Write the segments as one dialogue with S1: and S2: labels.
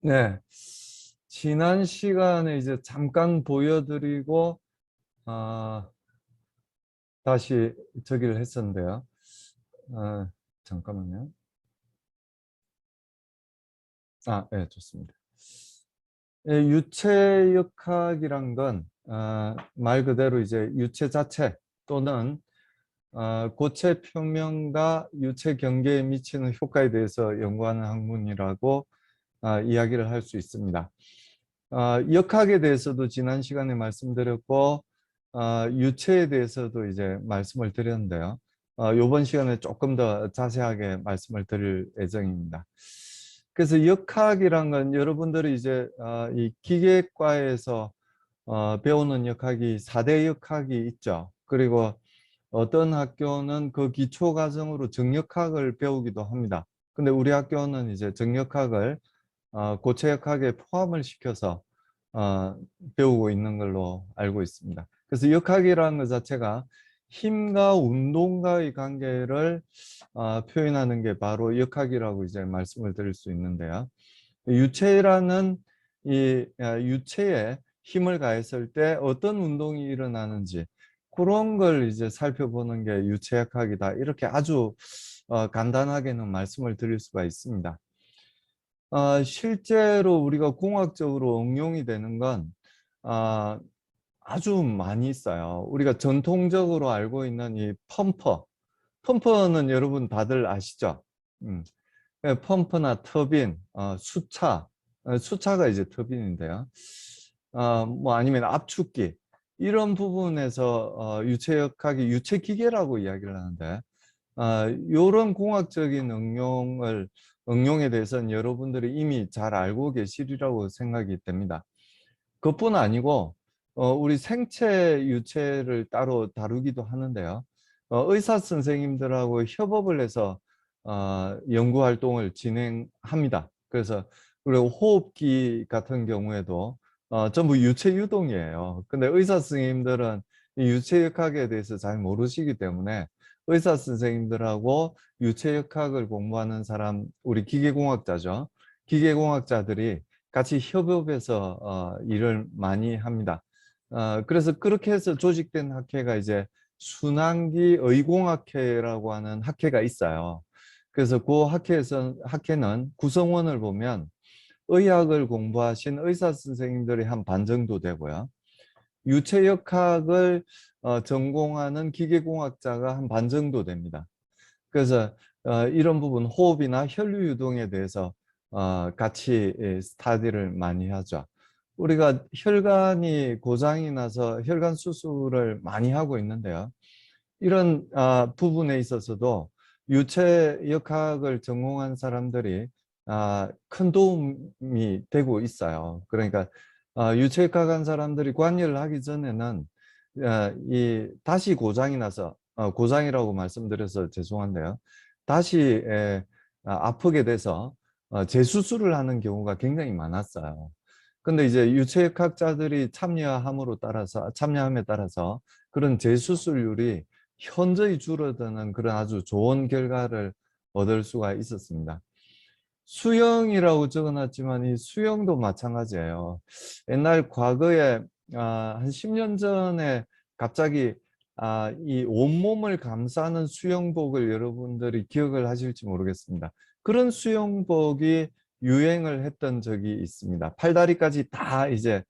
S1: 네, 지난 시간에 이제 잠깐 보여드리고 아, 다시 저기를 했었는데요. 아, 잠깐만요. 네, 좋습니다. 예, 유체역학이란 건 말 그대로 이제 유체 자체 또는 고체 표면과 유체 경계에 미치는 효과에 대해서 연구하는 학문이라고 이야기를 할 수 있습니다. 역학에 대해서도 지난 시간에 말씀드렸고 유체에 대해서도 이제 말씀을 드렸는데요. 이번 시간에 조금 더 자세하게 말씀을 드릴 예정입니다. 그래서 역학이란 건 여러분들이 이제 이 기계과에서 배우는 역학이 4대 역학이 있죠. 그리고 어떤 학교는 그 기초 과정으로 정역학을 배우기도 합니다. 근데 우리 학교는 이제 정역학을 고체역학에 포함을 시켜서 어, 배우고 있는 걸로 알고 있습니다. 그래서 역학이라는 것 자체가 힘과 운동과의 관계를 표현하는 게 바로 역학이라고 이제 말씀을 드릴 수 있는데요. 유체라는 이 유체에 힘을 가했을 때 어떤 운동이 일어나는지 그런 걸 이제 살펴보는 게 유체역학이다. 이렇게 아주 간단하게는 말씀을 드릴 수가 있습니다. 실제로 우리가 공학적으로 응용이 되는 건 아, 아주 많이 있어요. 우리가 전통적으로 알고 있는 이 펌퍼. 펌퍼는 여러분 다들 아시죠? 음. 펌프나 터빈, 수차가 이제 터빈인데요. 뭐 아니면 압축기 이런 부분에서 유체역학이 유체기계라고 이야기를 하는데 이런 공학적인 응용에 대해서는 여러분들이 이미 잘 알고 계시리라고 생각이 됩니다. 그뿐 아니고 우리 생체 유체를 따로 다루기도 하는데요. 의사 선생님들하고 협업을 해서 연구 활동을 진행합니다. 그래서 그리고 호흡기 같은 경우에도 전부 유체 유동이에요. 근데 의사 선생님들은 이 유체역학에 대해서 잘 모르시기 때문에 의사 선생님들하고 유체역학을 공부하는 사람, 우리 기계공학자죠. 기계공학자들이 같이 협업해서 일을 많이 합니다. 그래서 그렇게 해서 조직된 학회가 이제 순환기 의공학회라고 하는 학회가 있어요. 그래서 그 학회는 구성원을 보면 의학을 공부하신 의사 선생님들이 한 반 정도 되고요. 유체역학을 전공하는 기계공학자가 한 반 정도 됩니다. 그래서 이런 부분 호흡이나 혈류 유동에 대해서 같이 스타디를 많이 하죠. 우리가 혈관이 고장이 나서 혈관 수술을 많이 하고 있는데요. 이런 부분에 있어서도 유체 역학을 전공한 사람들이 큰 도움이 되고 있어요. 그러니까 유체 역학한 사람들이 관여를 하기 전에는 이 다시 고장이 나서 고장이라고 말씀드려서 죄송한데요. 다시 아프게 돼서 재수술을 하는 경우가 굉장히 많았어요. 근데 이제 유체역학자들이 참여함에 따라서 그런 재수술률이 현저히 줄어드는 그런 아주 좋은 결과를 얻을 수가 있었습니다. 수영이라고 적어놨지만 이 수영도 마찬가지예요. 옛날 과거에 한 10년 전에 갑자기 이 온몸을 감싸는 수영복을 여러분들이 기억을 하실지 모르겠습니다. 그런 수영복이 유행을 했던 적이 있습니다. 팔다리까지 다 이제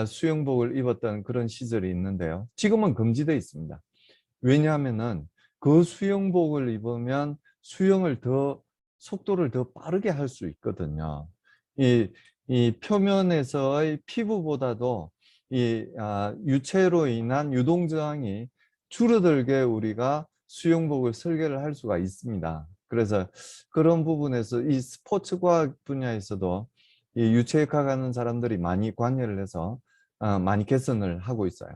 S1: 수영복을 입었던 그런 시절이 있는데요. 지금은 금지되어 있습니다. 왜냐하면은 그 수영복을 입으면 속도를 더 빠르게 할 수 있거든요. 이, 이 표면에서의 피부보다도 유체로 인한 유동 저항이 줄어들게 우리가 수영복을 설계를 할 수가 있습니다. 그래서 그런 부분에서 이 스포츠 과학 분야에서도 이 유체학하는 사람들이 많이 관여를 해서 많이 개선을 하고 있어요.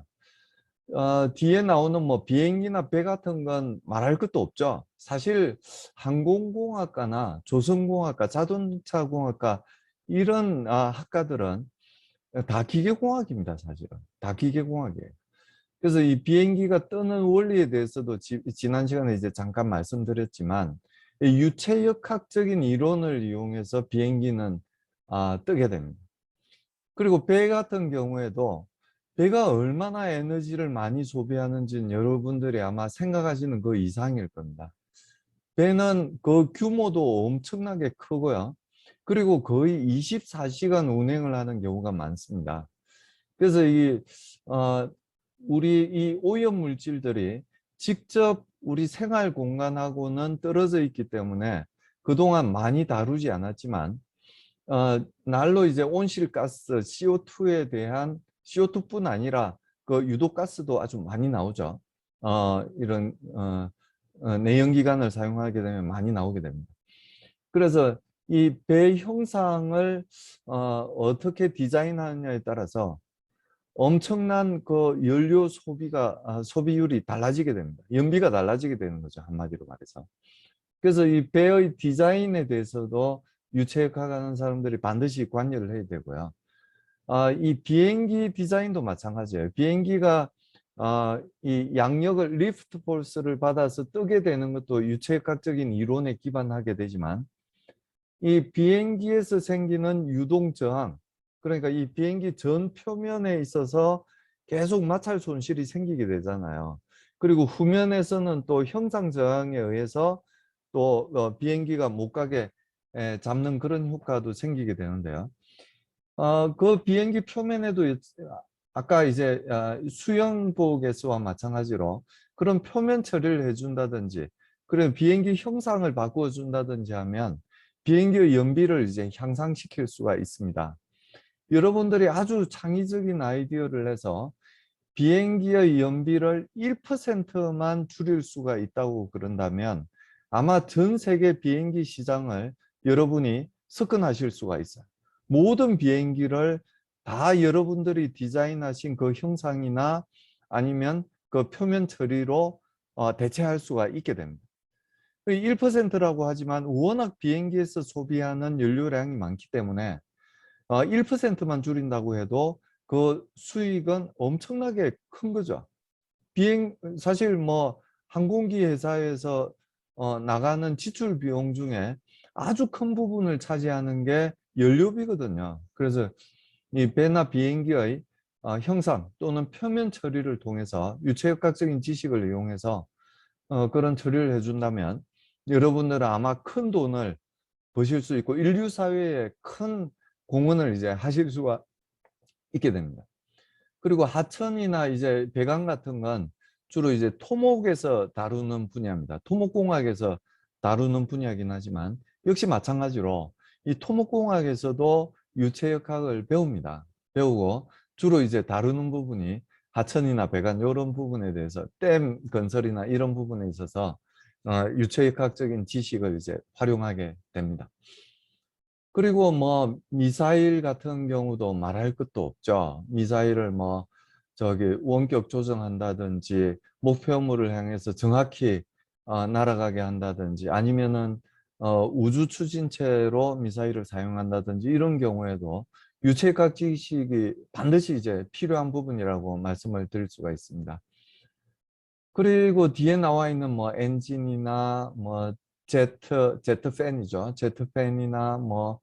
S1: 뒤에 나오는 뭐 비행기나 배 같은 건 말할 것도 없죠. 사실 항공공학과나 조선공학과, 자동차공학과 이런 학과들은 다 기계공학입니다, 사실은. 다 기계공학이에요. 그래서 이 비행기가 뜨는 원리에 대해서도 지난 시간에 이제 잠깐 말씀드렸지만 이 유체역학적인 이론을 이용해서 비행기는 뜨게 됩니다. 그리고 배 같은 경우에도 배가 얼마나 에너지를 많이 소비하는지는 여러분들이 아마 생각하시는 그 이상일 겁니다. 배는 그 규모도 엄청나게 크고요. 그리고 거의 24시간 운행을 하는 경우가 많습니다. 그래서 어, 우리 이 오염 물질들이 직접 우리 생활 공간하고는 떨어져 있기 때문에 그동안 많이 다루지 않았지만, 날로 이제 온실가스 CO2에 대한 CO2뿐 아니라 그 유독가스도 아주 많이 나오죠. 이런 내연기관을 사용하게 되면 많이 나오게 됩니다. 그래서 이 배 형상을 어떻게 디자인하느냐에 따라서 엄청난 그 연료 소비율이 달라지게 됩니다. 연비가 달라지게 되는 거죠, 한마디로 말해서. 그래서 이 배의 디자인에 대해서도 유체역학하는 사람들이 반드시 관여를 해야 되고요. 이 비행기 디자인도 마찬가지예요. 비행기가 이 양력을 리프트 포스를 받아서 뜨게 되는 것도 유체역학적인 이론에 기반하게 되지만, 이 비행기에서 생기는 유동 저항, 그러니까 이 비행기 전 표면에 있어서 계속 마찰 손실이 생기게 되잖아요. 그리고 후면에서는 또 형상 저항에 의해서 또 비행기가 못 가게 잡는 그런 효과도 생기게 되는데요. 그 비행기 표면에도 아까 이제 수영복에서와 마찬가지로 그런 표면 처리를 해준다든지, 그런 비행기 형상을 바꿔준다든지 하면 비행기의 연비를 이제 향상시킬 수가 있습니다. 여러분들이 아주 창의적인 아이디어를 내서 비행기의 연비를 1%만 줄일 수가 있다고 그런다면 아마 전 세계 비행기 시장을 여러분이 석권하실 수가 있어요. 모든 비행기를 다 여러분들이 디자인하신 그 형상이나 아니면 그 표면 처리로 대체할 수가 있게 됩니다. 1%라고 하지만 워낙 비행기에서 소비하는 연료량이 많기 때문에 1%만 줄인다고 해도 그 수익은 엄청나게 큰 거죠. 사실 뭐 항공기 회사에서 나가는 지출 비용 중에 아주 큰 부분을 차지하는 게 연료비거든요. 그래서 이 배나 비행기의 형상 또는 표면 처리를 통해서 유체역학적인 지식을 이용해서 그런 처리를 해준다면 여러분들은 아마 큰 돈을 버실 수 있고 인류 사회에 큰 공헌을 이제 하실 수가 있게 됩니다. 그리고 하천이나 이제 배관 같은 건 주로 이제 토목에서 다루는 분야입니다. 토목공학에서 다루는 분야이긴 하지만 역시 마찬가지로 이 토목공학에서도 유체역학을 배웁니다. 배우고 주로 이제 다루는 부분이 하천이나 배관 이런 부분에 대해서 댐 건설이나 이런 부분에 있어서 유체역학적인 지식을 이제 활용하게 됩니다. 그리고 뭐 미사일 같은 경우도 말할 것도 없죠. 미사일을 뭐 원격 조정한다든지 목표물을 향해서 정확히 날아가게 한다든지 아니면은 우주 추진체로 미사일을 사용한다든지 이런 경우에도 유체각 지식이 반드시 이제 필요한 부분이라고 말씀을 드릴 수가 있습니다. 그리고 뒤에 나와 있는 뭐 엔진이나 뭐 제트팬이죠. 제트팬이나 뭐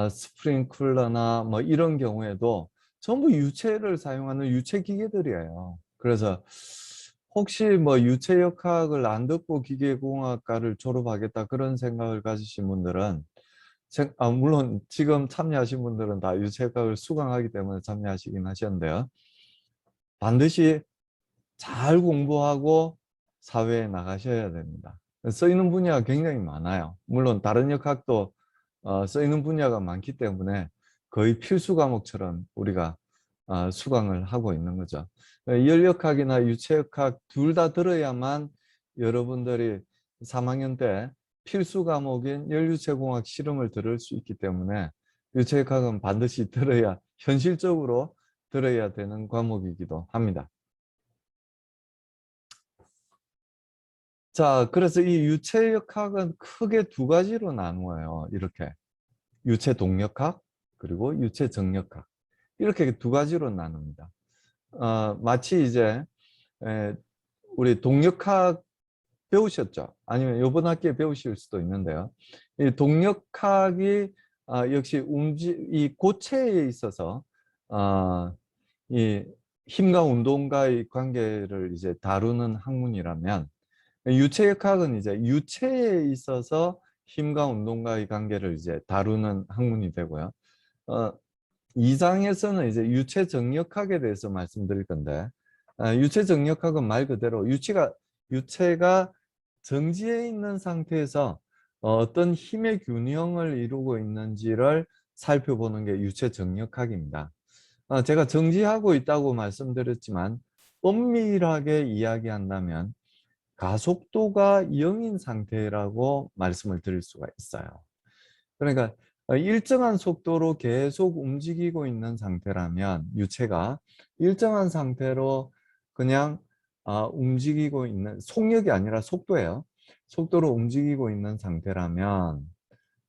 S1: 스프링클러나 뭐 이런 경우에도 전부 유체를 사용하는 유체 기계들이에요. 그래서 혹시 뭐 유체역학을 안 듣고 기계공학과를 졸업하겠다 그런 생각을 가지신 분들은 물론 지금 참여하신 분들은 다 유체역학을 수강하기 때문에 참여하시긴 하셨는데요. 반드시 잘 공부하고 사회에 나가셔야 됩니다. 쓰이는 분야가 굉장히 많아요. 물론 다른 역학도 쓰이는 분야가 많기 때문에 거의 필수 과목처럼 우리가 수강을 하고 있는 거죠. 열역학이나 유체역학 둘 다 들어야만 여러분들이 3학년 때 필수 과목인 열유체공학 실험을 들을 수 있기 때문에 유체역학은 반드시 들어야, 현실적으로 들어야 되는 과목이기도 합니다. 자, 그래서 이 유체역학은 크게 두 가지로 나누어요. 이렇게 유체 동력학 그리고 유체 정력학, 이렇게 두 가지로 나눕니다. 마치 이제 우리 동력학 배우셨죠? 아니면 이번 학기에 배우실 수도 있는데요. 이 동력학이 역시 이 고체에 있어서 이 힘과 운동과의 관계를 이제 다루는 학문이라면, 유체역학은 이제 유체에 있어서 힘과 운동과의 관계를 이제 다루는 학문이 되고요. 2장에서는 이제 유체정력학에 대해서 말씀드릴 건데, 유체정력학은 말 그대로 유체가 정지해 있는 상태에서 어떤 힘의 균형을 이루고 있는지를 살펴보는 게 유체정력학입니다. 제가 정지하고 있다고 말씀드렸지만 엄밀하게 이야기한다면 가속도가 0인 상태라고 말씀을 드릴 수가 있어요. 그러니까 일정한 속도로 계속 움직이고 있는 상태라면 유체가 일정한 상태로 그냥 움직이고 있는, 속력이 아니라 속도예요. 속도로 움직이고 있는 상태라면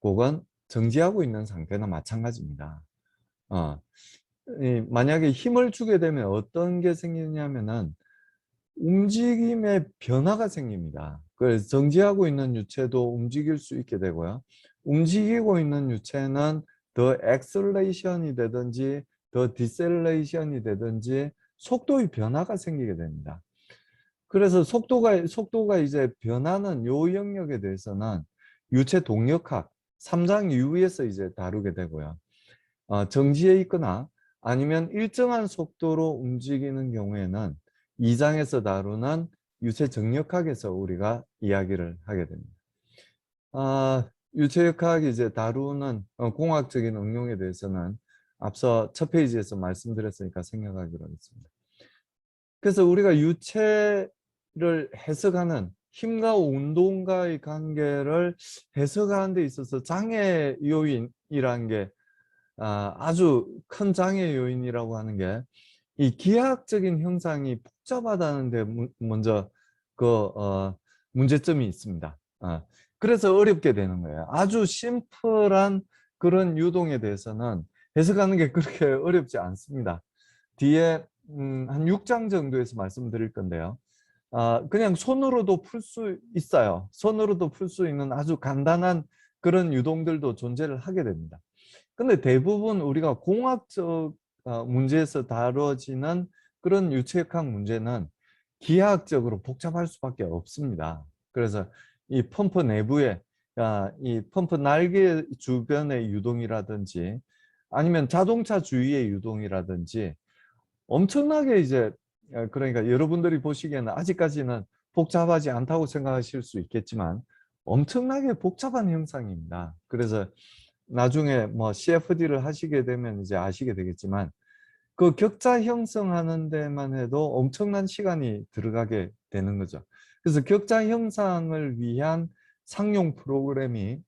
S1: 그건 정지하고 있는 상태나 마찬가지입니다. 만약에 힘을 주게 되면 어떤 게 생기냐면은 움직임의 변화가 생깁니다. 그래서 정지하고 있는 유체도 움직일 수 있게 되고요. 움직이고 있는 유체는 더 엑셀레이션이 되든지 더 디셀레이션이 되든지 속도의 변화가 생기게 됩니다. 그래서 속도가 이제 변하는 요 영역에 대해서는 유체 동력학 3장 이후에서 이제 다루게 되고요. 정지해 있거나 아니면 일정한 속도로 움직이는 경우에는 2장에서 다루는 유체 정력학에서 우리가 이야기를 하게 됩니다. 유체역학이 이제 다루는 공학적인 응용에 대해서는 앞서 첫 페이지에서 말씀드렸으니까 생략하기로 하겠습니다. 그래서 우리가 유체를 해석하는 힘과 운동과의 관계를 해석하는 데 있어서 장애 요인이라는 게 아주 큰 장애 요인이라고 하는 게 이 기하학적인 형상이 복잡하다는 데 먼저 문제점이 있습니다. 그래서 어렵게 되는 거예요. 아주 심플한 그런 유동에 대해서는 해석하는 게 그렇게 어렵지 않습니다. 뒤에 한 6장 정도에서 말씀드릴 건데요. 그냥 손으로도 풀 수 있어요. 손으로도 풀 수 있는 아주 간단한 그런 유동들도 존재를 하게 됩니다. 근데 대부분 우리가 공학적 문제에서 다뤄지는 그런 유체역학 문제는 기하학적으로 복잡할 수밖에 없습니다. 그래서 이 펌프 내부에 이 펌프 날개 주변의 유동이라든지 아니면 자동차 주위의 유동이라든지 엄청나게 이제 그러니까 여러분들이 보시기에는 아직까지는 복잡하지 않다고 생각하실 수 있겠지만 엄청나게 복잡한 형상입니다. 그래서 나중에 뭐 CFD를 하시게 되면 이제 아시게 되겠지만 그 격자 형성하는 데만 해도 엄청난 시간이 들어가게 되는 거죠. 그래서 격자 형상을 위한 상용 프로그램이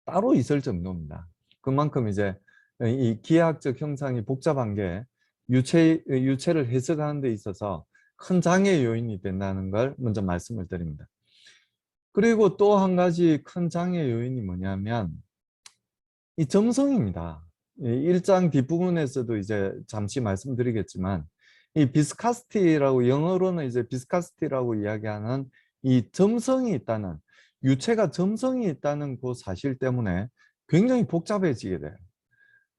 S1: 따로 있을 정도입니다. 그만큼 이제 이 기하학적 형상이 복잡한 게 유체를 해석하는 데 있어서 큰 장애 요인이 된다는 걸 먼저 말씀을 드립니다. 그리고 또 한 가지 큰 장애 요인이 뭐냐면 이 점성입니다. 1장 뒷부분에서도 이제 잠시 말씀드리겠지만 이 비스카시티라고 영어로는 이제 비스카시티라고 이야기하는 이 점성이 있다는 유체가 점성이 있다는 그 사실 때문에 굉장히 복잡해지게 돼요.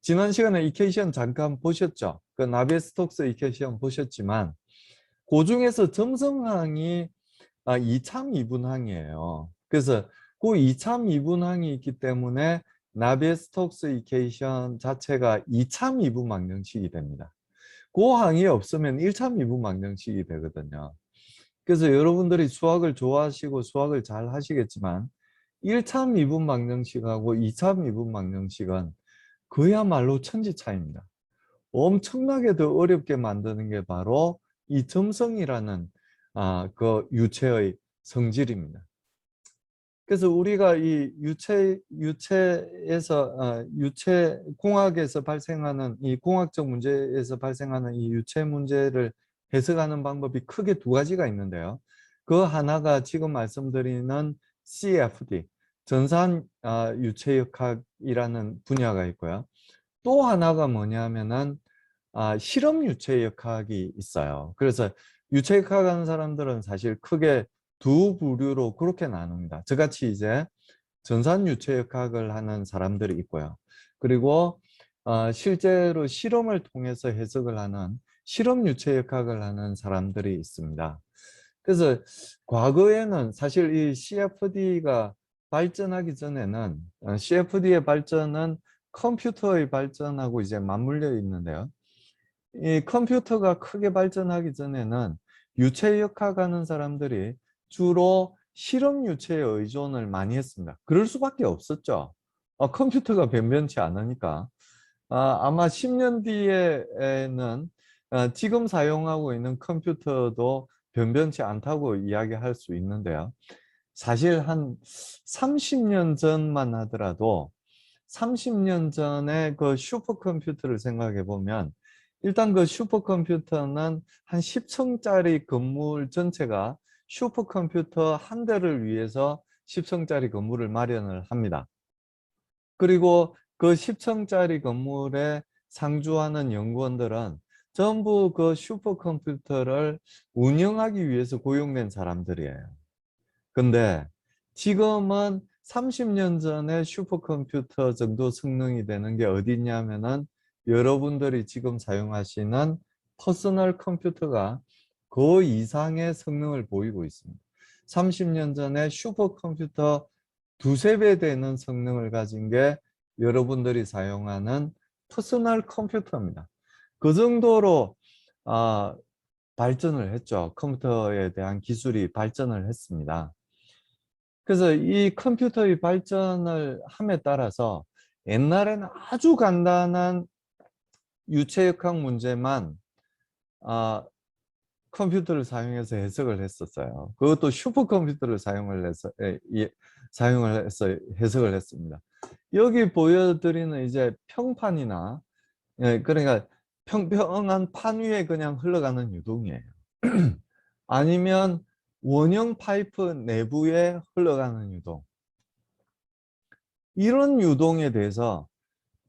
S1: 지난 시간에 이퀘이션 잠깐 보셨죠? 그 나비에스톡스 이퀘이션 보셨지만 그 중에서 점성항이 이참 이분항이에요. 그래서 그 이참 이분항이 있기 때문에 나비에스톡스 이퀘이션 자체가 이참 이분 망정식이 됩니다. 그 항이 없으면 1참 이분 망정식이 되거든요. 그래서 여러분들이 수학을 좋아하시고 수학을 잘 하시겠지만 1참 이분 망정식하고 2참 이분 망정식은 그야말로 천지 차이입니다. 엄청나게 더 어렵게 만드는 게 바로 이 점성이라는 그 유체의 성질입니다. 그래서 우리가 이 유체 공학에서 발생하는 이 공학적 문제에서 발생하는 이 유체 문제를 해석하는 방법이 크게 두 가지가 있는데요. 그 하나가 지금 말씀드리는 CFD, 전산 유체역학이라는 분야가 있고요. 또 하나가 뭐냐면은 실험 유체역학이 있어요. 그래서 유체역학 하는 사람들은 사실 크게 두 부류로 그렇게 나눕니다. 저같이 이제 전산 유체역학을 하는 사람들이 있고요. 그리고 실제로 실험을 통해서 해석을 하는 실험 유체역학을 하는 사람들이 있습니다. 그래서 과거에는 사실 이 CFD가 발전하기 전에는 CFD의 발전은 컴퓨터의 발전하고 이제 맞물려 있는데요. 이 컴퓨터가 크게 발전하기 전에는 유체역학하는 사람들이 주로 실험 유체에 의존을 많이 했습니다. 그럴 수밖에 없었죠. 컴퓨터가 변변치 않으니까. 아마 10년 뒤에는 지금 사용하고 있는 컴퓨터도 변변치 않다고 이야기할 수 있는데요. 사실 한 30년 전만 하더라도 30년 전에 그 슈퍼컴퓨터를 생각해 보면 일단 그 슈퍼컴퓨터는 한 10층짜리 건물 전체가 슈퍼컴퓨터 한 대를 위해서 10층짜리 건물을 마련을 합니다. 그리고 그 10층짜리 건물에 상주하는 연구원들은 전부 그 슈퍼컴퓨터를 운영하기 위해서 고용된 사람들이에요. 근데 지금은 30년 전에 슈퍼컴퓨터 정도 성능이 되는 게 어디 있냐면은 여러분들이 지금 사용하시는 퍼스널 컴퓨터가 그 이상의 성능을 보이고 있습니다. 30년 전에 슈퍼컴퓨터 두세 배 되는 성능을 가진 게 여러분들이 사용하는 퍼스널 컴퓨터입니다. 그 정도로 발전을 했죠. 컴퓨터에 대한 기술이 발전을 했습니다. 그래서 이 컴퓨터의 발전을 함에 따라서 옛날에는 아주 간단한 유체역학 문제만 컴퓨터를 사용해서 해석을 했었어요. 그것도 슈퍼컴퓨터를 사용을 해서 해석을 했습니다. 여기 보여드리는 이제 평판이나 그러니까 평평한 판 위에 그냥 흘러가는 유동이에요. 아니면 원형 파이프 내부에 흘러가는 유동. 이런 유동에 대해서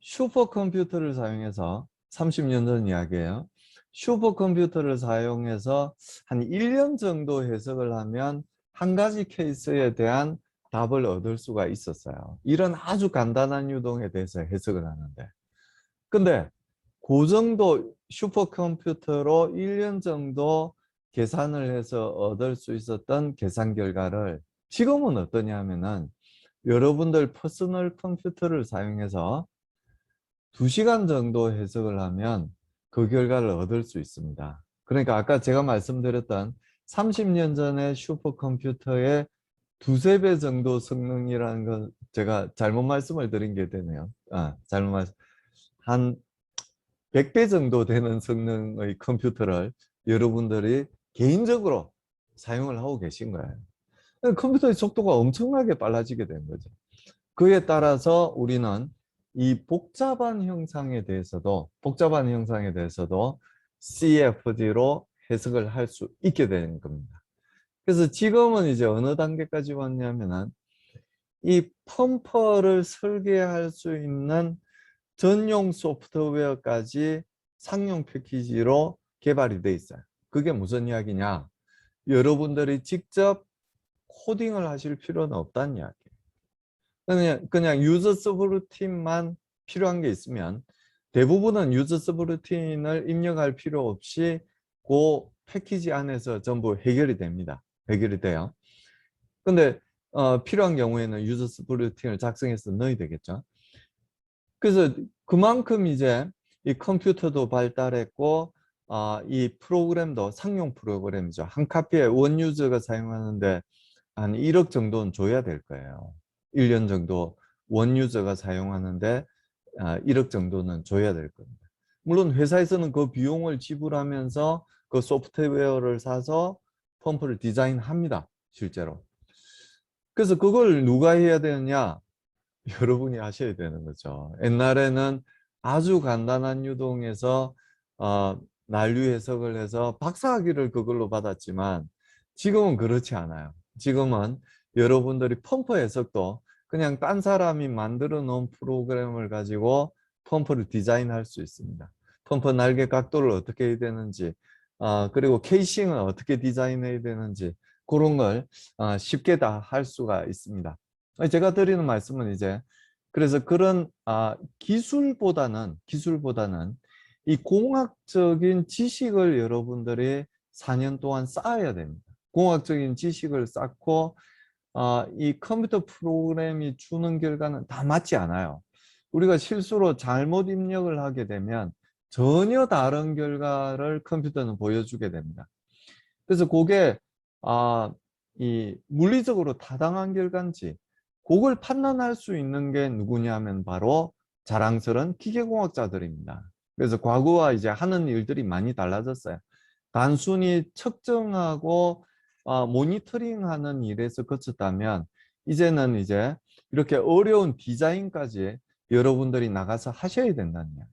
S1: 슈퍼컴퓨터를 사용해서 30년 전 이야기예요. 슈퍼컴퓨터를 사용해서 한 1년 정도 해석을 하면 한 가지 케이스에 대한 답을 얻을 수가 있었어요. 이런 아주 간단한 유동에 대해서 해석을 하는데. 근데 그 정도 슈퍼컴퓨터로 1년 정도 계산을 해서 얻을 수 있었던 계산 결과를 지금은 어떠냐 하면은 여러분들 퍼스널 컴퓨터를 사용해서 2시간 정도 해석을 하면 그 결과를 얻을 수 있습니다. 그러니까 아까 제가 말씀드렸던 30년 전에 슈퍼컴퓨터의 두세 배 정도 성능이라는 건 제가 잘못 말씀을 드린 게 되네요. 한 100배 정도 되는 성능의 컴퓨터를 여러분들이 개인적으로 사용을 하고 계신 거예요. 컴퓨터의 속도가 엄청나게 빨라지게 된 거죠. 그에 따라서 우리는 이 복잡한 형상에 대해서도 CFD로 해석을 할 수 있게 되는 겁니다. 그래서 지금은 이제 어느 단계까지 왔냐면은 이 펌퍼를 설계할 수 있는 전용 소프트웨어까지 상용 패키지로 개발이 돼 있어요. 그게 무슨 이야기냐? 여러분들이 직접 코딩을 하실 필요는 없다는 이야기예요. 그냥 유저 서브루틴만 필요한 게 있으면 대부분은 유저 서브루틴을 입력할 필요 없이 그 패키지 안에서 전부 해결이 됩니다. 해결이 돼요. 근데 필요한 경우에는 유저 서브루틴을 작성해서 넣어야 되겠죠. 그래서 그만큼 이제 이 컴퓨터도 발달했고 이 프로그램도 상용 프로그램이죠. 한 카피에 원 유저가 사용하는데 한 1억 정도는 줘야 될 거예요. 1년 정도 원 유저가 사용하는데 1억 정도는 줘야 될 겁니다. 물론 회사에서는 그 비용을 지불하면서 그 소프트웨어를 사서 펌프를 디자인합니다. 실제로. 그래서 그걸 누가 해야 되느냐? 여러분이 하셔야 되는 거죠. 옛날에는 아주 간단한 유동에서 난류 해석을 해서 박사학위를 그걸로 받았지만 지금은 그렇지 않아요. 지금은 여러분들이 펌프 해석도 그냥 딴 사람이 만들어 놓은 프로그램을 가지고 펌프를 디자인할 수 있습니다. 펌프 날개 각도를 어떻게 해야 되는지 그리고 케이싱은 어떻게 디자인해야 되는지 그런 걸 쉽게 다 할 수가 있습니다. 제가 드리는 말씀은 이제 그래서 그런 기술보다는 이 공학적인 지식을 여러분들이 4년 동안 쌓아야 됩니다. 공학적인 지식을 쌓고 이 컴퓨터 프로그램이 주는 결과는 다 맞지 않아요. 우리가 실수로 잘못 입력을 하게 되면 전혀 다른 결과를 컴퓨터는 보여주게 됩니다. 그래서 그게 이 물리적으로 타당한 결과인지 그걸 판단할 수 있는 게 누구냐면 바로 자랑스러운 기계공학자들입니다. 그래서 과거와 이제 하는 일들이 많이 달라졌어요. 단순히 측정하고 모니터링하는 일에서 그쳤다면 이제는 이제 이렇게 어려운 디자인까지 여러분들이 나가서 하셔야 된다는 이야기예요.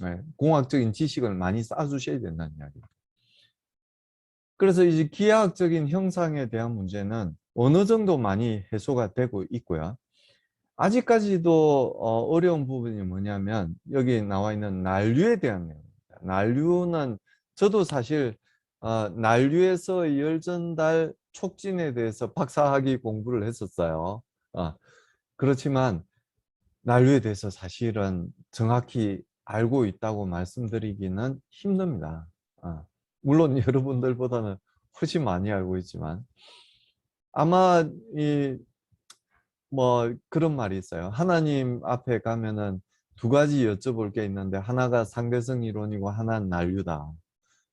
S1: 네, 공학적인 지식을 많이 쌓아주셔야 된다는 이야기예요. 그래서 이제 기하학적인 형상에 대한 문제는 어느 정도 많이 해소가 되고 있고요. 아직까지도 어려운 부분이 뭐냐면 여기 나와 있는 난류에 대한 내용입니다. 난류는 저도 사실 난류에서 열전달 촉진에 대해서 박사학위 공부를 했었어요. 그렇지만 난류에 대해서 사실은 정확히 알고 있다고 말씀드리기는 힘듭니다. 물론 여러분들보다는 훨씬 많이 알고 있지만 아마 뭐 그런 말이 있어요. 하나님 앞에 가면은 두 가지 여쭤볼 게 있는데 하나가 상대성 이론이고 하나는 난류다.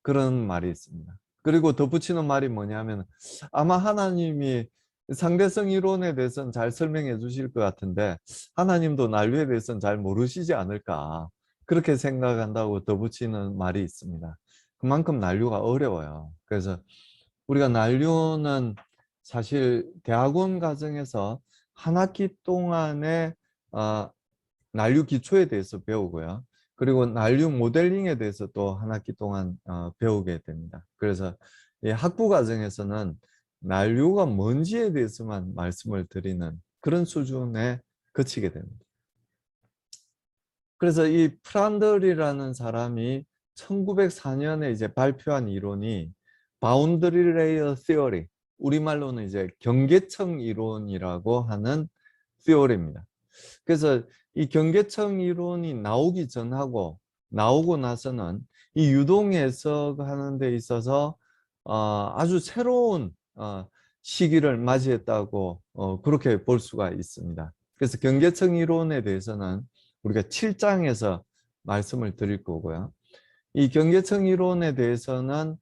S1: 그런 말이 있습니다. 그리고 덧붙이는 말이 뭐냐면 아마 하나님이 상대성 이론에 대해서는 잘 설명해 주실 것 같은데 하나님도 난류에 대해서는 잘 모르시지 않을까 그렇게 생각한다고 덧붙이는 말이 있습니다. 그만큼 난류가 어려워요. 그래서 우리가 난류는 사실 대학원 과정에서 한 학기 동안에 난류 기초에 대해서 배우고요. 그리고 난류 모델링에 대해서 또 한 학기 동안 배우게 됩니다. 그래서 이 학부 과정에서는 난류가 뭔지에 대해서만 말씀을 드리는 그런 수준에 그치게 됩니다. 그래서 이 프란들이라는 사람이 1904년에 이제 발표한 이론이 바운더리 레이어 시어리, 우리말로는 이제 경계청 이론이라고 하는 시어리입니다. 그래서 이 경계청 이론이 나오기 전하고 나오고 나서는 이 유동 해석하는 데 있어서 아주 새로운 시기를 맞이했다고 그렇게 볼 수가 있습니다. 그래서 경계청 이론에 대해서는 우리가 7장에서 말씀을 드릴 거고요. 이 경계청 이론에 대해서는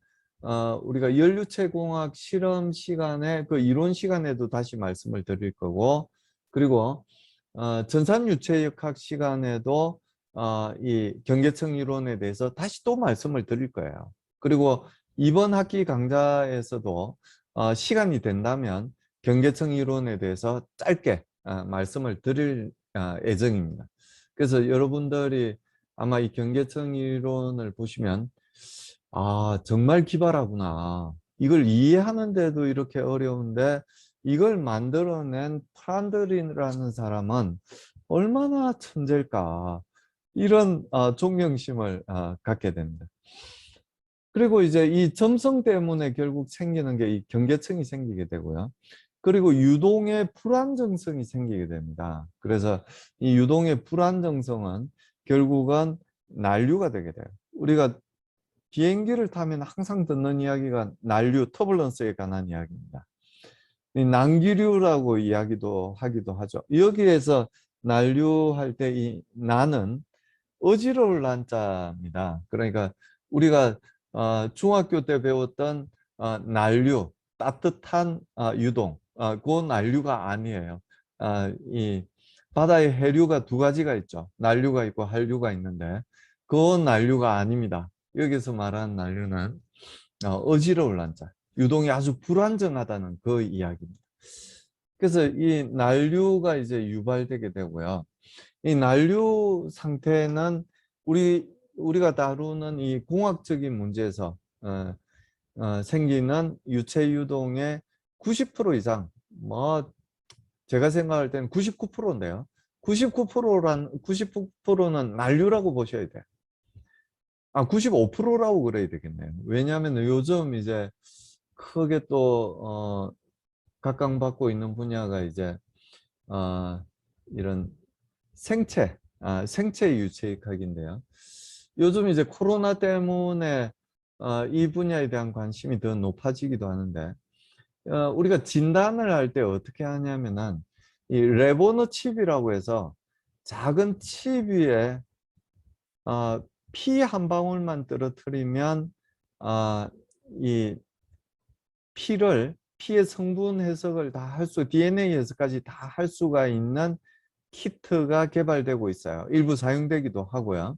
S1: 우리가 연료체공학 실험 시간에 그 이론 시간에도 다시 말씀을 드릴 거고 그리고 전산유체역학 시간에도 이 경계청 이론에 대해서 다시 또 말씀을 드릴 거예요. 그리고 이번 학기 강좌에서도 시간이 된다면 경계청 이론에 대해서 짧게 말씀을 드릴 예정입니다. 그래서 여러분들이 아마 이 경계청 이론을 보시면 정말 기발하구나. 이걸 이해하는데도 이렇게 어려운데 이걸 만들어낸 프란들이라는 사람은 얼마나 천재일까. 이런 존경심을 갖게 됩니다. 그리고 이제 이 점성 때문에 결국 생기는 게 이 경계청이 생기게 되고요. 그리고 유동의 불안정성이 생기게 됩니다. 그래서 이 유동의 불안정성은 결국은 난류가 되게 돼요. 우리가 비행기를 타면 항상 듣는 이야기가 난류, 터뷸런스에 관한 이야기입니다. 이 난기류라고 이야기도 하기도 하죠. 여기에서 난류할 때 이 나는 어지러울 난자입니다. 그러니까 우리가 중학교 때 배웠던 난류, 따뜻한 유동, 그 난류가 아니에요. 이 바다의 해류가 두 가지가 있죠. 난류가 있고 한류가 있는데 그 난류가 아닙니다. 여기서 말하는 난류는 어지러울 난자, 유동이 아주 불안정하다는 그 이야기입니다. 그래서 이 난류가 이제 유발되게 되고요. 이 난류 상태는 우리가 다루는 이 공학적인 문제에서 생기는 유체 유동의 90% 이상, 뭐 제가 생각할 때는 99%인데요. 99%는 난류라고 보셔야 돼요. 95%라고 그래야 되겠네요. 왜냐하면 요즘 이제 크게 또 각광받고 있는 분야가 이제 이런 생체 유체역학인데요. 요즘 이제 코로나 때문에 이 분야에 대한 관심이 더 높아지기도 하는데, 우리가 진단을 할 때 어떻게 하냐면은 이 레보너 칩이라고 해서 작은 칩 위에 피 한 방울만 떨어뜨리면 이 피의 성분 해석을 다 DNA 해석까지 다 할 수가 있는 키트가 개발되고 있어요. 일부 사용되기도 하고요.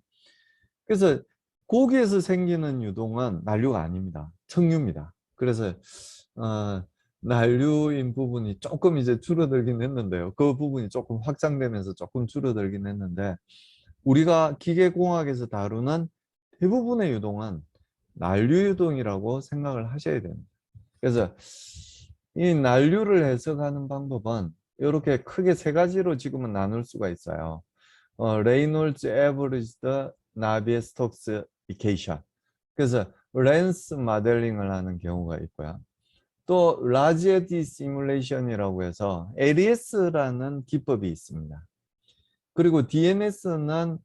S1: 그래서 거기에서 생기는 유동은 난류가 아닙니다. 청류입니다. 그래서 난류인 부분이 조금 이제 줄어들긴 했는데요. 그 부분이 조금 확장되면서 조금 줄어들긴 했는데, 우리가 기계공학에서 다루는 대부분의 유동은 난류 유동이라고 생각을 하셔야 됩니다. 그래서 이 난류를 해석하는 방법은 이렇게 크게 세 가지로 지금은 나눌 수가 있어요. 레이놀즈 에버리지드 나비에 스톡스 이케이션. 그래서 랜스 모델링을 하는 경우가 있고요. 또 라지에티 시뮬레이션이라고 해서 LES라는 기법이 있습니다. 그리고 DNS는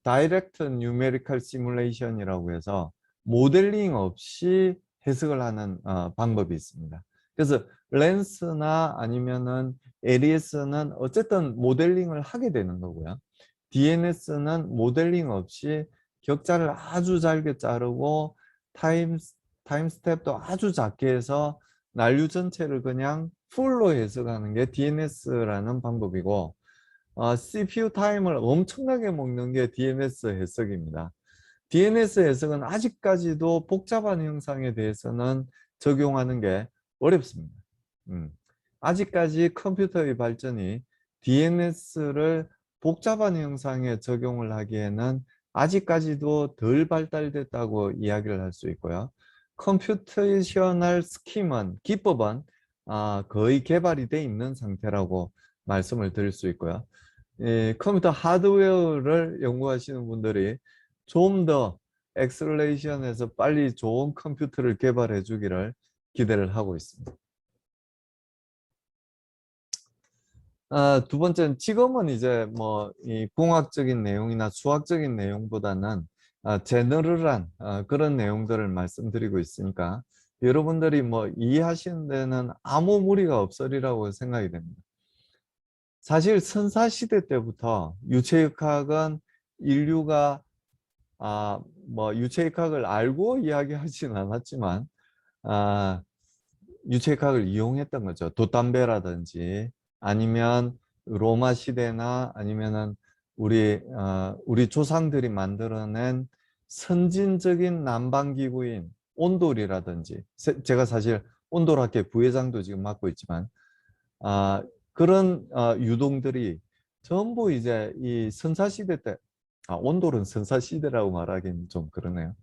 S1: 다이렉트 뉴메리컬 시뮬레이션이라고 해서 모델링 없이 해석을 하는 방법이 있습니다. 그래서 랜스나 아니면은 LES는 어쨌든 모델링을 하게 되는 거고요. DNS는 모델링 없이 격자를 아주 잘게 자르고 타임 스텝도 아주 작게 해서 난류 전체를 그냥 풀로 해석하는 게 DNS라는 방법이고, CPU 타임을 엄청나게 먹는 게 DNS 해석입니다. DNS 해석은 아직까지도 복잡한 형상에 대해서는 적용하는 게 어렵습니다. 아직까지 컴퓨터의 발전이 DNS를 복잡한 형상에 적용을 하기에는 아직까지도 덜 발달됐다고 이야기를 할 수 있고요. 컴퓨테이셔널 스킴은, 기법은 거의 개발이 돼 있는 상태라고 말씀을 드릴 수 있고요. 컴퓨터 하드웨어를 연구하시는 분들이 좀 더 엑셀레이션에서 빨리 좋은 컴퓨터를 개발해 주기를 기대를 하고 있습니다. 두 번째는, 지금은 이제 뭐 이 공학적인 내용이나 수학적인 내용보다는 제너럴한 그런 내용들을 말씀드리고 있으니까 여러분들이 뭐 이해하시는 데는 아무 무리가 없으리라고 생각이 됩니다. 사실 선사시대 때부터 유체역학은 인류가 뭐 유체역학을 알고 이야기하진 않았지만 유체역학을 이용했던 거죠. 돛담배라든지 아니면 로마 시대나 아니면은 우리 조상들이 만들어낸 선진적인 난방기구인 온돌이라든지, 제가 사실 온돌학회 부회장도 지금 맡고 있지만 그런 유동들이 전부 이제 이 선사시대 때, 온돌은 선사시대라고 말하기는 좀 그러네요.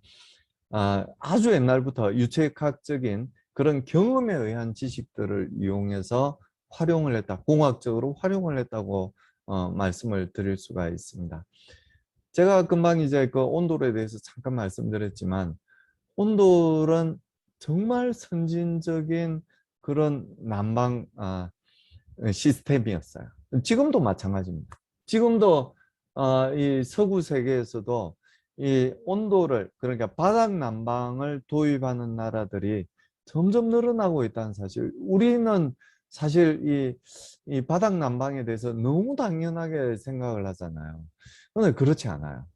S1: 아주 옛날부터 유체학적인 그런 경험에 의한 지식들을 이용해서 활용을 했다, 공학적으로 활용을 했다고 말씀을 드릴 수가 있습니다. 제가 금방 이제 그 온돌에 대해서 잠깐 말씀드렸지만, 온돌은 정말 선진적인 그런 난방 시스템이었어요. 지금도 마찬가지입니다. 지금도 이 서구 세계에서도 이 온도를, 그러니까 바닥 난방을 도입하는 나라들이 점점 늘어나고 있다는 사실. 우리는 사실 이 바닥 난방에 대해서 너무 당연하게 생각을 하잖아요. 그런데 그렇지 않아요.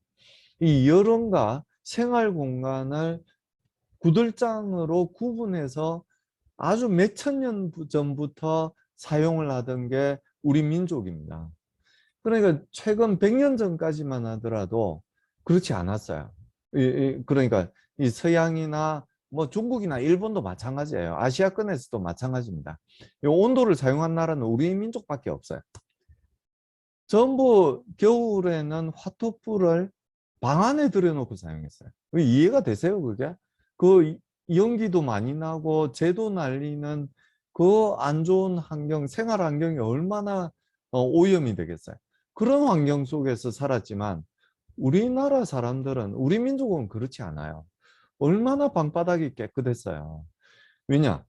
S1: 이 여론과 생활 공간을 구들장으로 구분해서 아주 몇천 년 전부터 사용을 하던 게 우리 민족입니다. 그러니까 최근 100년 전까지만 하더라도 그렇지 않았어요. 그러니까 이 서양이나 뭐 중국이나 일본도 마찬가지예요. 아시아권에서도 마찬가지입니다. 이 온도를 사용한 나라는 우리 민족밖에 없어요. 전부 겨울에는 화토불을 방 안에 들여놓고 사용했어요. 이해가 되세요, 그게? 그 연기도 많이 나고 재도 날리는 그 안 좋은 환경, 생활 환경이 얼마나 오염이 되겠어요. 그런 환경 속에서 살았지만 우리나라 사람들은, 우리 민족은 그렇지 않아요. 얼마나 방바닥이 깨끗했어요. 왜냐?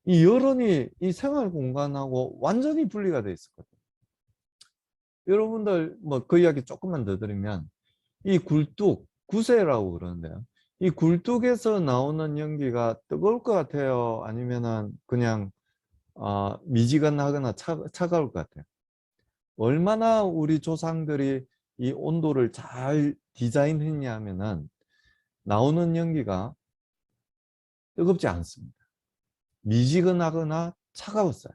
S1: 이 여론이 이 생활 공간하고 완전히 분리가 돼 있었거든요. 여러분들 뭐 그 이야기 조금만 더 드리면 이 굴뚝, 구세라고 그러는데요. 이 굴뚝에서 나오는 연기가 뜨거울 것 같아요? 아니면은 그냥 미지근하거나 차가울 것 같아요? 얼마나 우리 조상들이 이 온도를 잘 디자인했냐 하면은 나오는 연기가 뜨겁지 않습니다. 미지근하거나 차가웠어요.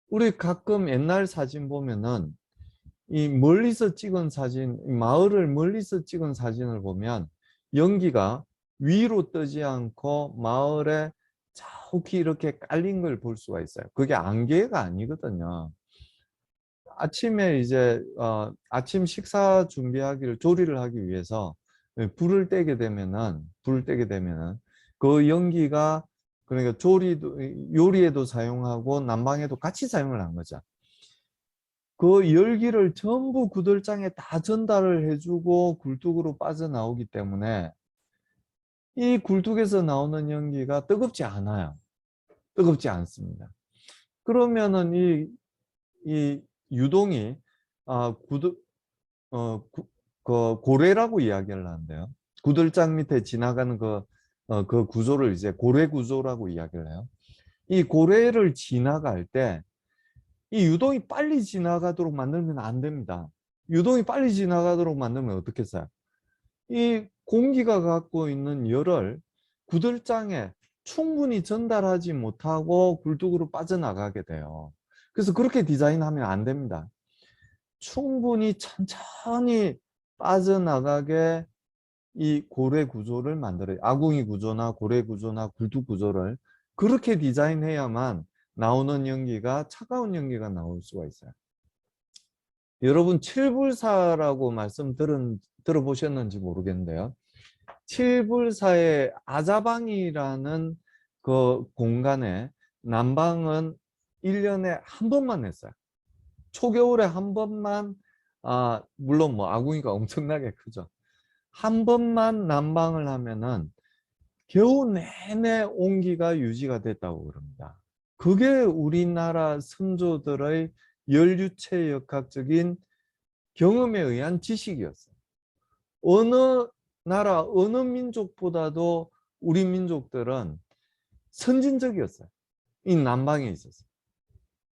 S1: 우리 가끔 옛날 사진 보면은 이 멀리서 찍은 사진, 마을을 멀리서 찍은 사진을 보면 연기가 위로 뜨지 않고 마을에 저기 이렇게 깔린 걸 볼 수가 있어요. 그게 안개가 아니거든요. 아침에 이제 아침 식사 준비하기를 조리를 하기 위해서 불을 떼게 되면은 그 연기가 그러니까 요리에도 사용하고 난방에도 같이 사용을 한 거죠. 그 열기를 전부 구들장에 다 전달을 해주고 굴뚝으로 빠져나오기 때문에 이 굴뚝에서 나오는 연기가 뜨겁지 않아요. 뜨겁지 않습니다. 그러면은 이 유동이 구들 그 고래라고 이야기를 하는데요. 구들장 밑에 지나가는 그 구조를 이제 고래 구조라고 이야기를 해요. 이 고래를 지나갈 때 이 유동이 빨리 지나가도록 만들면 안 됩니다. 유동이 빨리 지나가도록 만들면 어떻게 써요? 이 공기가 갖고 있는 열을 구들장에 충분히 전달하지 못하고 굴뚝으로 빠져나가게 돼요. 그래서 그렇게 디자인하면 안 됩니다. 충분히 천천히 빠져나가게 이 고래 구조를 만들어요. 아궁이 구조나 고래 구조나 굴뚝 구조를 그렇게 디자인해야만 나오는 연기가 차가운 연기가 나올 수가 있어요. 여러분 칠불사라고 들어보셨는지 모르겠는데요. 칠불사의 아자방이라는 그 공간에 난방은 1년에 한 번만 했어요. 초겨울에 한 번만, 물론 뭐 아궁이가 엄청나게 크죠. 한 번만 난방을 하면은 겨우 내내 온기가 유지가 됐다고 그럽니다. 그게 우리나라 선조들의 열유체 역학적인 경험에 의한 지식이었어요. 어느 나라, 어느 민족보다도 우리 민족들은 선진적이었어요. 이 난방에 있어서.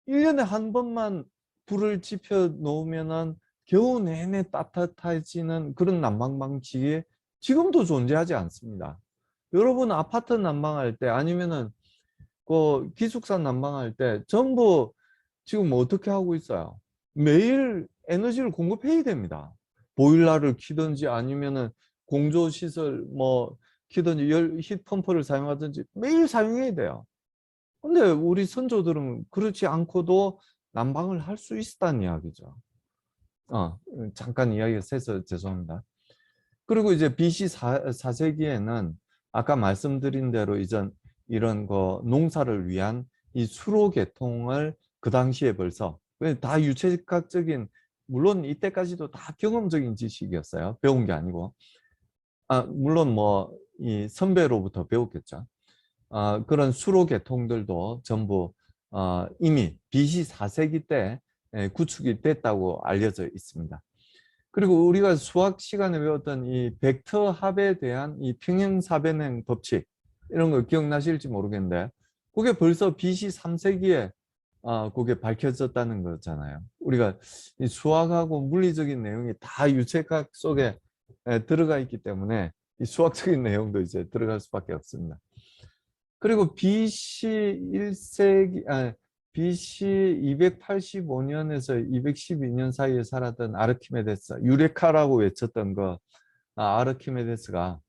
S1: 1년에 한 번만 불을 지펴 놓으면은 겨우 내내 따뜻해지는 그런 난방 방식이 지금도 존재하지 않습니다. 여러분 아파트 난방할 때 아니면은 그 기숙사 난방할 때 전부 지금 어떻게 하고 있어요? 매일 에너지를 공급해야 됩니다. 보일러를 켜든지 아니면은 공조시설 뭐 켜든지 히트펌프를 사용하든지 매일 사용해야 돼요. 근데 우리 선조들은 그렇지 않고도 난방을 할 수 있었다는 이야기죠. 잠깐 이야기가 새서 죄송합니다. 그리고 이제 BC 4세기에는 아까 말씀드린 대로 이런 거 농사를 위한 이 수로 계통을 그 당시에 벌써 다 유체학적인 물론 이때까지도 다 경험적인 지식이었어요. 배운 게 아니고 물론 뭐 이 선배로부터 배웠겠죠. 그런 수로 계통들도 전부 이미 BC 4세기 때 구축이 됐다고 알려져 있습니다. 그리고 우리가 수학 시간에 배웠던 이 벡터 합에 대한 이 평행사변행 법칙 이런 거 기억나실지 모르겠는데 그게 벌써 BC 3세기에 그게 밝혀졌다는 거잖아요. 우리가 이 수학하고 물리적인 내용이 다 유체학 속에 들어가 있기 때문에 이 수학적인 내용도 이제 들어갈 수밖에 없습니다. 그리고 BC 285년에서 212년 사이에 살았던 아르키메데스, 유레카라고 외쳤던 아르키메데스가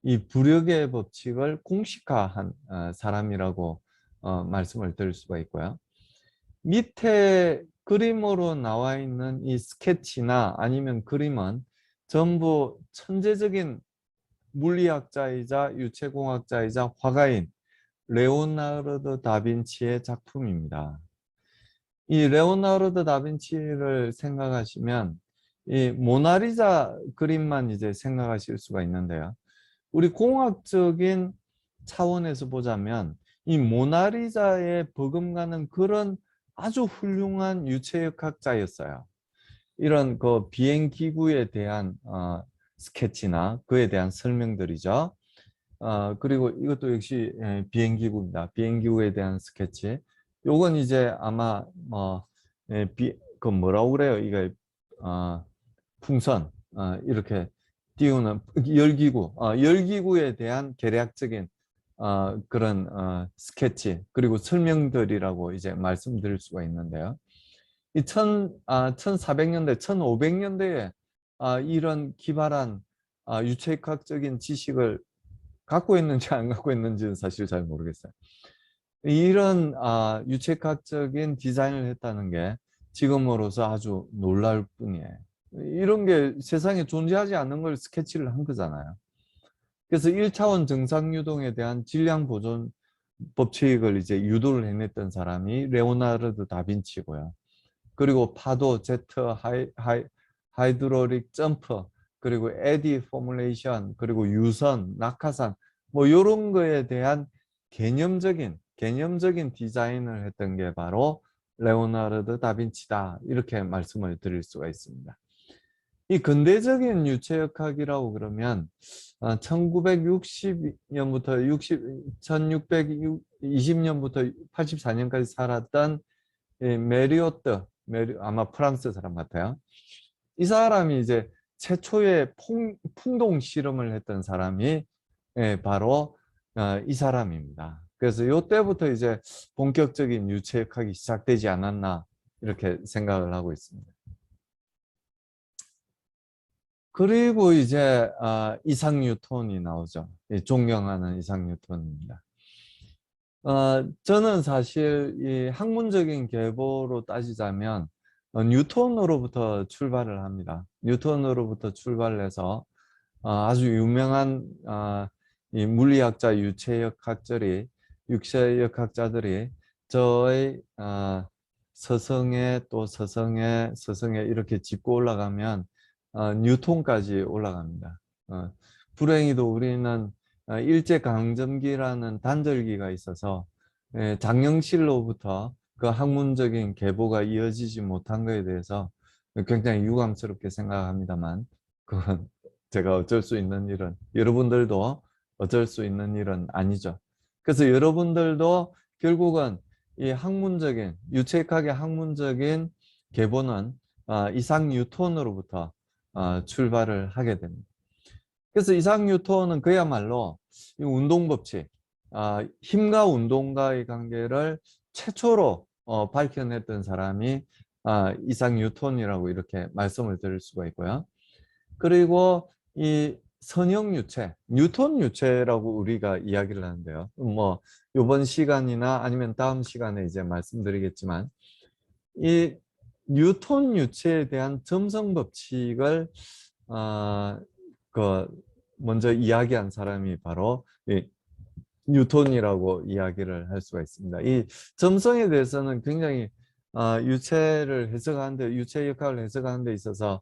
S1: 이 부력의 법칙을 공식화한 사람이라고 말씀을 드릴 수가 있고요. 밑에 그림으로 나와 있는 이 스케치나 아니면 그림은 전부 천재적인 물리학자이자 유체공학자이자 화가인 레오나르도 다빈치의 작품입니다. 이 레오나르도 다빈치를 생각하시면 이 모나리자 그림만 이제 생각하실 수가 있는데요. 우리 공학적인 차원에서 보자면 이 모나리자에 버금가는 그런 아주 훌륭한 유체역학자였어요. 이런 그 비행 기구에 대한 스케치나 그에 대한 설명들이죠. 그리고 이것도 역시 비행 기구입니다. 비행 기구에 대한 스케치. 요건 이제 아마 그 뭐라고 그래요? 이게 풍선 이렇게 띄우는 열기구, 열기구에 대한 계략적인 그런 스케치 그리고 설명들이라고 이제 말씀드릴 수가 있는데요. 이 1400년대, 1500년대에 이런 기발한 유체학적인 지식을 갖고 있는지 안 갖고 있는지는 사실 잘 모르겠어요. 이런 유체학적인 디자인을 했다는 게 지금으로서 아주 놀라울 뿐이에요. 이런 게 세상에 존재하지 않는 걸 스케치를 한 거잖아요. 그래서 1차원 정상 유동에 대한 질량 보존 법칙을 이제 유도를 해냈던 사람이 레오나르도 다빈치고요. 그리고 파도, 제트, 하이드롤릭 점프, 그리고 에디 포뮬레이션, 그리고 유선, 낙하산 뭐 이런 거에 대한 개념적인 디자인을 했던 게 바로 레오나르도 다빈치다. 이렇게 말씀을 드릴 수가 있습니다. 이 근대적인 유체역학이라고 그러면 1960년부터 1620년부터 84년까지 살았던 메리오트, 아마 프랑스 사람 같아요. 이 사람이 이제 최초의 풍동 실험을 했던 사람이 바로 이 사람입니다. 그래서 이때부터 이제 본격적인 유체역학이 시작되지 않았나 이렇게 생각을 하고 있습니다. 그리고 이제 이삭 뉴턴이 나오죠. 존경하는 이삭 뉴턴입니다. 저는 사실 이 학문적인 계보로 따지자면 뉴턴으로부터 출발을 합니다. 뉴턴으로부터 출발해서 아주 유명한 이 물리학자, 유체역학자들이 저의 서성에 또 서성에 이렇게 짚고 올라가면 뉴턴까지 올라갑니다. 불행히도 우리는 일제강점기라는 단절기가 있어서 장영실로부터 그 학문적인 계보가 이어지지 못한 것에 대해서 굉장히 유감스럽게 생각합니다만 그건 제가 어쩔 수 있는 일은 여러분들도 어쩔 수 있는 일은 아니죠. 그래서 여러분들도 결국은 이 유체학의 학문적인 계보는 이삭 뉴턴으로부터 출발을 하게 됩니다. 그래서 이삭 뉴턴은 그야말로 이 운동법칙, 힘과 운동과의 관계를 최초로 밝혀냈던 사람이 이삭 뉴턴이라고 이렇게 말씀을 드릴 수가 있고요. 그리고 이 선형유체, 뉴턴 유체라고 우리가 이야기를 하는데요. 뭐 이번 시간이나 아니면 다음 시간에 이제 말씀드리겠지만 이 뉴턴 유체에 대한 점성 법칙을 그 먼저 이야기한 사람이 바로 이 뉴턴이라고 이야기를 할 수가 있습니다. 이 점성에 대해서는 굉장히 유체 역학을 해석하는 데 있어서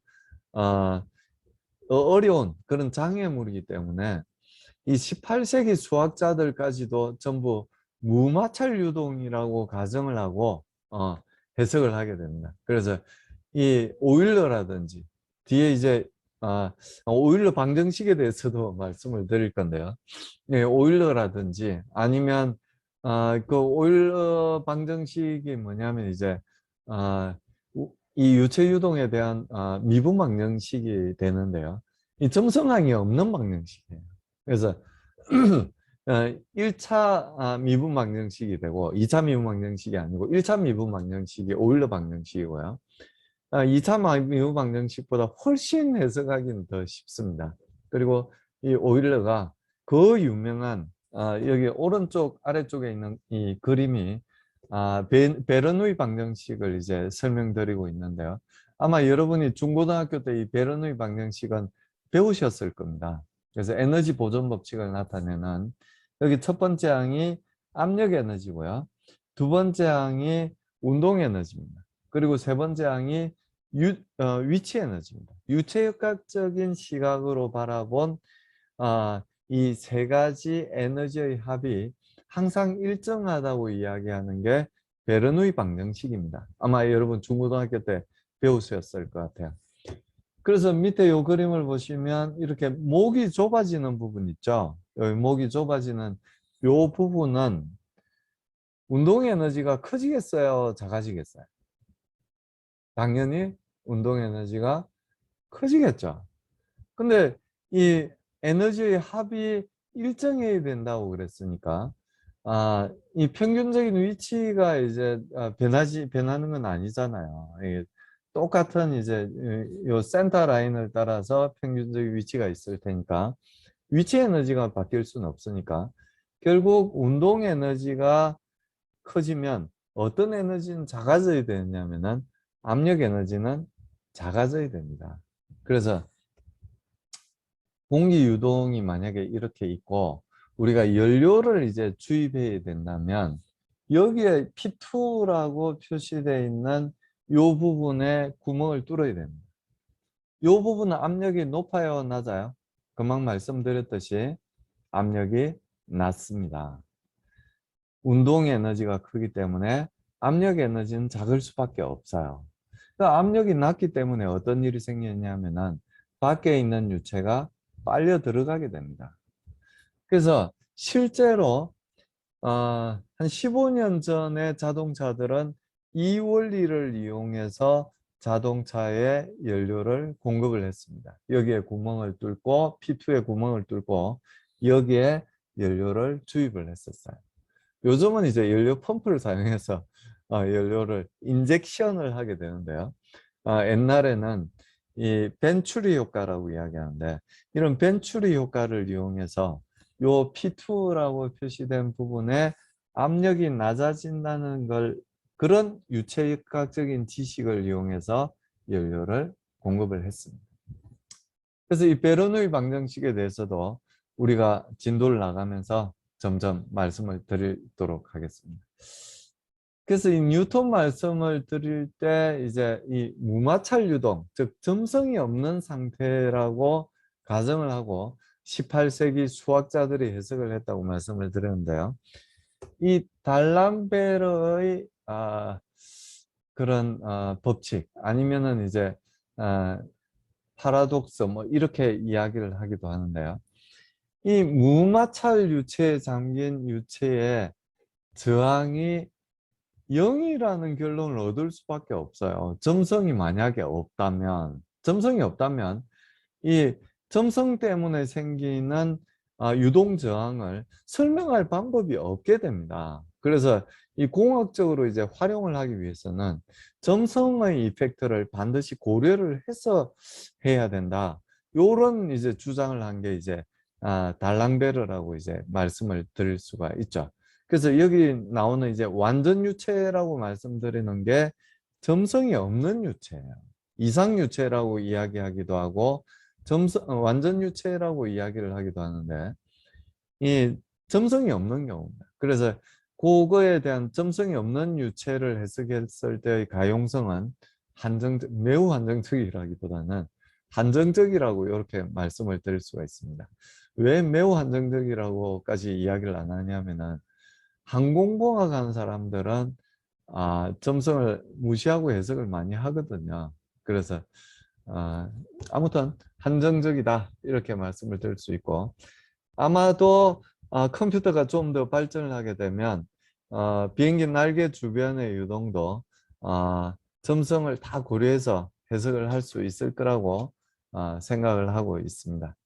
S1: 어려운 그런 장애물이기 때문에 이 18세기 수학자들까지도 전부 무마찰 유동이라고 가정을 하고 해석을 하게 됩니다. 그래서 이 오일러라든지 뒤에 이제 오일러 방정식에 대해서도 말씀을 드릴 건데요. 예, 오일러라든지 아니면 그 오일러 방정식이 뭐냐면 이제 이 유체 유동에 대한 미분 방정식이 되는데요. 이 점성항이 없는 방정식이에요. 그래서 1차 미분 방정식이 되고 2차 미분 방정식이 아니고 1차 미분 방정식이 오일러 방정식이고요. 2차 미분 방정식보다 훨씬 해석하기는 더 쉽습니다. 그리고 이 오일러가 그 유명한 여기 오른쪽 아래쪽에 있는 이 그림이 베르누이 방정식을 이제 설명드리고 있는데요. 아마 여러분이 중고등학교 때 이 베르누이 방정식은 배우셨을 겁니다. 그래서 에너지 보존 법칙을 나타내는 여기 첫 번째 항이 압력 에너지고요. 두 번째 항이 운동 에너지입니다. 그리고 세 번째 항이 위치 에너지입니다. 유체역학적인 시각으로 바라본 이 세 가지 에너지의 합이 항상 일정하다고 이야기하는 게 베르누이 방정식입니다. 아마 여러분 중고등학교 때 배우셨을 것 같아요. 그래서 밑에 이 그림을 보시면 이렇게 목이 좁아지는 부분 있죠. 여기 목이 좁아지는 이 부분은 운동 에너지가 커지겠어요? 작아지겠어요? 당연히 운동 에너지가 커지겠죠. 근데 이 에너지의 합이 일정해야 된다고 그랬으니까 이 평균적인 위치가 이제 변하는 건 아니잖아요. 이게 똑같은 이제 요 센터 라인을 따라서 평균적인 위치가 있을 테니까 위치 에너지가 바뀔 수는 없으니까 결국 운동 에너지가 커지면 어떤 에너지는 작아져야 되냐면은 압력 에너지는 작아져야 됩니다. 그래서 공기 유동이 만약에 이렇게 있고 우리가 연료를 이제 주입해야 된다면 여기에 P2라고 표시되어 있는 이 부분에 구멍을 뚫어야 됩니다. 이 부분은 압력이 높아요, 낮아요? 금방 말씀드렸듯이 압력이 낮습니다. 운동 에너지가 크기 때문에 압력 에너지는 작을 수밖에 없어요. 압력이 낮기 때문에 어떤 일이 생기냐면은 밖에 있는 유체가 빨려 들어가게 됩니다. 그래서 실제로 한 15년 전에 자동차들은 이 원리를 이용해서 자동차에 연료를 공급을 했습니다. 여기에 구멍을 뚫고 P2에 구멍을 뚫고 여기에 연료를 주입을 했었어요. 요즘은 이제 연료 펌프를 사용해서 연료를 인젝션을 하게 되는데요. 옛날에는 이 벤츄리 효과라고 이야기하는데 이런 벤츄리 효과를 이용해서 요 P2라고 표시된 부분에 압력이 낮아진다는 걸 그런 유체역학적인 지식을 이용해서 연료를 공급을 했습니다. 그래서 이 베르누이 방정식에 대해서도 우리가 진도를 나가면서 점점 말씀을 드리도록 하겠습니다. 그래서 이 뉴턴 말씀을 드릴 때 이제 이 무마찰 유동, 즉 점성이 없는 상태라고 가정을 하고 18세기 수학자들이 해석을 했다고 말씀을 드렸는데요. 이 달람베르의 그런 법칙 아니면은 이제 파라독스 뭐 이렇게 이야기를 하기도 하는데요. 이 무마찰 유체에 잠긴 유체의 저항이 0이라는 결론을 얻을 수밖에 없어요. 점성이 만약에 없다면, 점성이 없다면 이 점성 때문에 생기는 유동 저항을 설명할 방법이 없게 됩니다. 그래서 이 공학적으로 이제 활용을 하기 위해서는 점성의 이펙트를 반드시 고려를 해서 해야 된다. 요런 이제 주장을 한 게 이제 달랑베르라고 이제 말씀을 드릴 수가 있죠. 그래서 여기 나오는 이제 완전 유체라고 말씀드리는 게 점성이 없는 유체예요. 이상 유체라고 이야기하기도 하고 완전 유체라고 이야기를 하기도 하는데 이 점성이 없는 경우입니다. 그래서 그거에 대한 점성이 없는 유체를 해석했을 때의 가용성은 매우 한정적이라기보다는 한정적이라고 이렇게 말씀을 드릴 수가 있습니다. 왜 매우 한정적이라고까지 이야기를 안 하냐면은 항공공학 하는 사람들은 점성을 무시하고 해석을 많이 하거든요. 그래서 아무튼 한정적이다 이렇게 말씀을 드릴 수 있고 아마도 컴퓨터가 좀 더 발전을 하게 되면 비행기 날개 주변의 유동도 점성을 다 고려해서 해석을 할 수 있을 거라고 생각을 하고 있습니다.